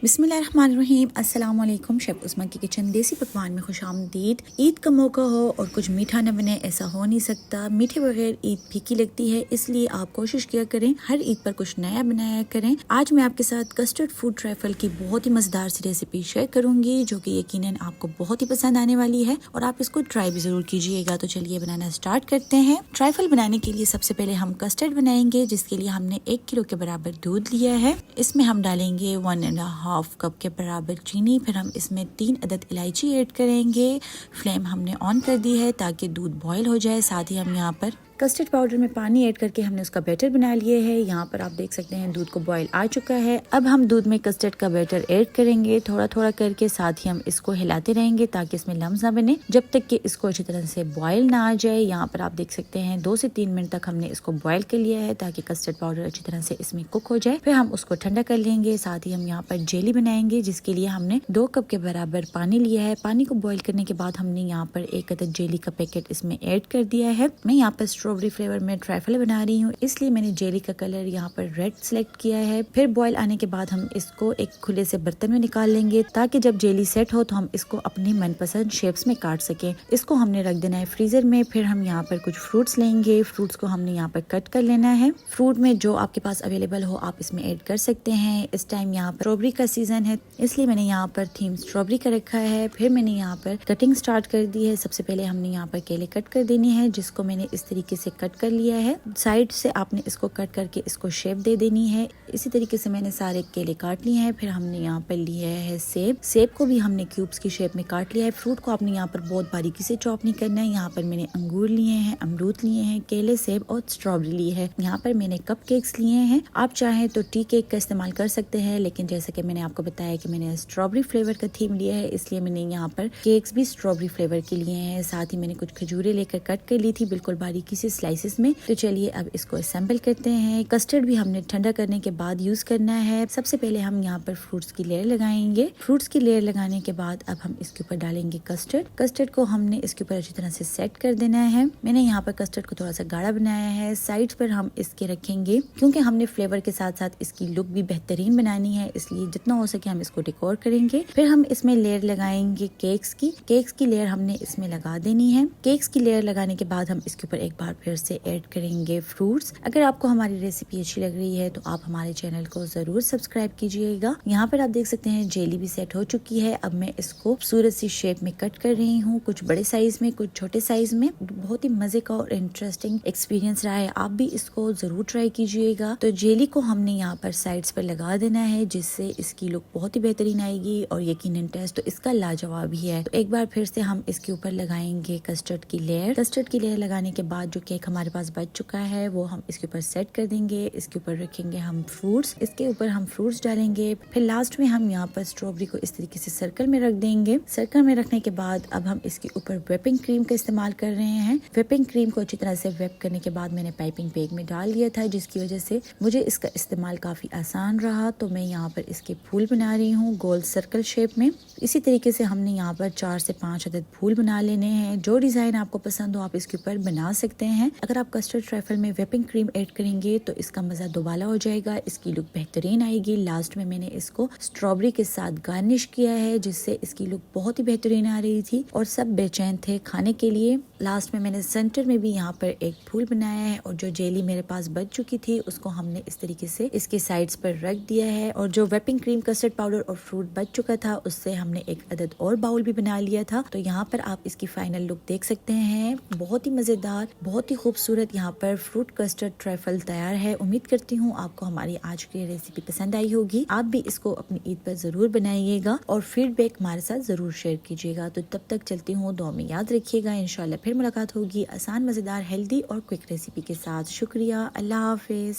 बिस्मिल्लाहिर्रहमानिर्रहीम। अस्सलाम वालेकुम। शेफ उस्मा की किचन देसी पकवान में खुशामदीद। ईद का मौका हो और कुछ मीठा न बने ऐसा हो नहीं सकता। मीठे बगैर ईद फीकी लगती है, इसलिए आप कोशिश किया करें हर ईद पर कुछ नया बनाया करें। आज मैं आपके साथ कस्टर्ड फूड ट्रैफल की बहुत ही मजेदार सी रेसिपी शेयर करूंगी, जो कि यकीनन आपको बहुत ही पसंद आने वाली है और आप इसको ट्राई भी जरूर कीजिएगा। तो चलिए बनाना स्टार्ट करते हैं। ट्राइफल बनाने के लिए सबसे पहले हम कस्टर्ड बनाएंगे, जिसके लिए हमने 1 किलो के बराबर दूध लिया है। इसमें हम डालेंगे 1.5 कप के बराबर चीनी। फिर हम इसमें 3 अदद इलायची ऐड करेंगे। फ्लेम हमने ऑन कर दी है ताकि दूध बॉयल हो जाए। साथ ही हम यहाँ पर कस्टर्ड पाउडर में पानी ऐड करके हमने उसका बैटर बना लिया है। यहाँ पर आप देख सकते हैं दूध को बॉयल आ चुका है। अब हम दूध में कस्टर्ड का बैटर ऐड करेंगे थोड़ा थोड़ा करके। साथ ही हम इसको हिलाते रहेंगे ताकि इसमें लम्स ना बने, जब तक कि इसको अच्छी तरह से बॉयल ना आ जाए। यहाँ पर आप देख सकते हैं 2 से 3 मिनट तक हमने इसको बॉयल कर लिया है ताकि कस्टर्ड पाउडर अच्छी तरह से इसमें कुक हो जाए। फिर हम उसको ठंडा कर लेंगे। साथ ही हम यहाँ पर जेली बनाएंगे, जिसके लिए हमने 2 कप के बराबर पानी लिया है। पानी को बॉयल करने के बाद हमने यहाँ पर 1 अदद जेली का पैकेट इसमें ऐड कर दिया है। मैं यहाँ पर स्ट्रॉबेरी फ्लेवर में ट्राइफल बना रही हूँ, इसलिए मैंने जेली का कलर यहाँ पर रेड सिलेक्ट किया है। फिर बॉयल आने के बाद हम इसको एक खुले से बर्तन में निकाल लेंगे ताकि जब जेली सेट हो तो हम इसको अपनी मनपसंद शेप्स में काट सकें। इसको हमने रख देना है फ्रीजर में। फिर हम यहाँ पर कुछ फ्रूट्स लेंगे। फ्रूट्स को हमने यहाँ पर कट कर लेना है। फ्रूट में जो आपके पास अवेलेबल हो आप इसमें ऐड कर सकते हैं। इस टाइम यहाँ पर स्ट्रॉबेरी का सीजन है, इसलिए मैंने यहाँ पर थीम स्ट्रॉबेरी का रखा है। फिर मैंने यहाँ पर कटिंग स्टार्ट कर दी है। सबसे पहले हमने यहाँ पर केले कट कर देनी है, जिसको मैंने इस तरीके से कट कर लिया है। साइड से आपने इसको कट करके इसको शेप दे देनी है। इसी तरीके से मैंने सारे केले काट लिए हैं। फिर हमने यहाँ पर लिया है सेब। सेब को भी हमने क्यूब्स की शेप में काट लिया है। फ्रूट को आपने यहाँ पर बहुत बारीकी से चॉप नहीं करना है। यहाँ पर मैंने अंगूर लिए हैं, अमरूद लिए हैं, केले, सेब और स्ट्रॉबेरी ली है। यहाँ पर मैंने कप केक्स लिए हैं। आप चाहें तो टी केक का इस्तेमाल कर सकते हैं, लेकिन जैसा कि मैंने आपको बताया कि मैंने स्ट्रॉबेरी फ्लेवर का थीम लिया है, इसलिए मैंने यहाँ पर केक्स भी स्ट्रॉबेरी फ्लेवर के लिए हैं। साथ ही मैंने कुछ खजूरें लेकर कट कर ली थी बिल्कुल बारीकी से स्लाइसेस में। तो चलिए अब इसको असेंबल करते हैं। कस्टर्ड भी हमने ठंडा करने के बाद यूज करना है। सबसे पहले हम यहाँ पर फ्रूट्स की लेयर लगाएंगे। फ्रूट्स की लेयर लगाने के बाद अब हम इसके ऊपर डालेंगे कस्टर्ड। कस्टर्ड को हमने इसके ऊपर अच्छी तरह से सेट कर देना है। मैंने यहाँ पर कस्टर्ड को थोड़ा सा गाढ़ा बनाया है। साइड पर हम इसके रखेंगे, क्योंकि हमने फ्लेवर के साथ साथ इसकी लुक भी बेहतरीन बनानी है, इसलिए जितना हो सके हम इसको डेकोर करेंगे। फिर हम इसमें लेयर लगाएंगे केक्स की। केक्स की लेयर हमने इसमें लगा देनी है। केक्स की लेयर लगाने के बाद हम इसके ऊपर एक बार फिर से ऐड करेंगे फ्रूट्स। अगर आपको हमारी रेसिपी अच्छी लग रही है तो आप हमारे चैनल को जरूर सब्सक्राइब कीजिएगा। यहाँ पर आप देख सकते हैं जेली भी सेट हो चुकी है। अब मैं इसको खूबसूरत सी शेप में कट कर रही हूँ, कुछ बड़े साइज में, कुछ छोटे साइज में। बहुत ही मजे का और इंटरेस्टिंग एक्सपीरियंस रहा है, आप भी इसको जरूर ट्राई कीजिएगा। तो जेली को हमने यहाँ पर साइड्स पर लगा देना है, जिससे इसकी लुक बहुत ही बेहतरीन आएगी और यकीनन टेस्ट तो इसका लाजवाब ही है। तो एक बार फिर से हम इसके ऊपर लगाएंगे कस्टर्ड की लेयर। कस्टर्ड की लेयर लगाने के बाद जो केक हमारे पास बच चुका है वो हम इसके ऊपर सेट कर देंगे। इसके ऊपर रखेंगे हम फ्रूट्स, इसके ऊपर हम फ्रूट्स डालेंगे। फिर लास्ट में हम यहाँ पर स्ट्रॉबेरी को इस तरीके से सर्कल में रख देंगे। सर्कल में रखने के बाद अब हम इसके ऊपर व्हिपिंग क्रीम का इस्तेमाल कर रहे हैं। व्हिपिंग क्रीम को अच्छी तरह से व्हिप करने के बाद मैंने पाइपिंग बैग में डाल दिया था, जिसकी वजह से मुझे इसका इस्तेमाल काफी आसान रहा। तो मैं यहाँ पर इसके फूल बना रही हूँ गोल सर्कल शेप में। इसी तरीके से हमने यहाँ पर 4 से 5 अदद फूल बना लेने हैं। जो डिजाइन आपको पसंद हो आप इसके ऊपर बना सकते हैं। अगर आप कस्टर्ड ट्रैफल में व्हिपिंग क्रीम ऐड करेंगे तो इसका मजा दोबाला हो जाएगा, इसकी लुक बेहतरीन आएगी। लास्ट में मैंने इसको स्ट्रॉबेरी के साथ गार्निश किया है, जिससे इसकी लुक बहुत ही बेहतरीन आ रही थी और सब बेचैन थे खाने के लिए। लास्ट में मैंने सेंटर में भी यहाँ पर एक फूल बनाया है और जो जेली मेरे पास बच चुकी थी उसको हमने इस तरीके से इसके साइड्स पर रख दिया है। और जो व्हिपिंग क्रीम, कस्टर्ड पाउडर और फ्रूट बच चुका था उससे हमने एक अदद और बाउल भी बना लिया था। तो यहाँ पर आप इसकी फाइनल लुक देख सकते हैं, बहुत ही मजेदार, बहुत ही खूबसूरत यहाँ पर फ्रूट कस्टर्ड ट्रैफल तैयार है। उम्मीद करती हूँ आपको हमारी आज की रेसिपी पसंद आई होगी। आप भी इसको अपनी ईद पर जरूर बनाइएगा और फीडबैक हमारे साथ जरूर शेयर कीजिएगा। तो तब तक चलती हूँ, दुआ में याद रखिएगा। इंशाल्लाह फिर मुलाकात होगी आसान, मजेदार, हेल्दी और क्विक रेसिपी के साथ। शुक्रिया, अल्लाह हाफिज।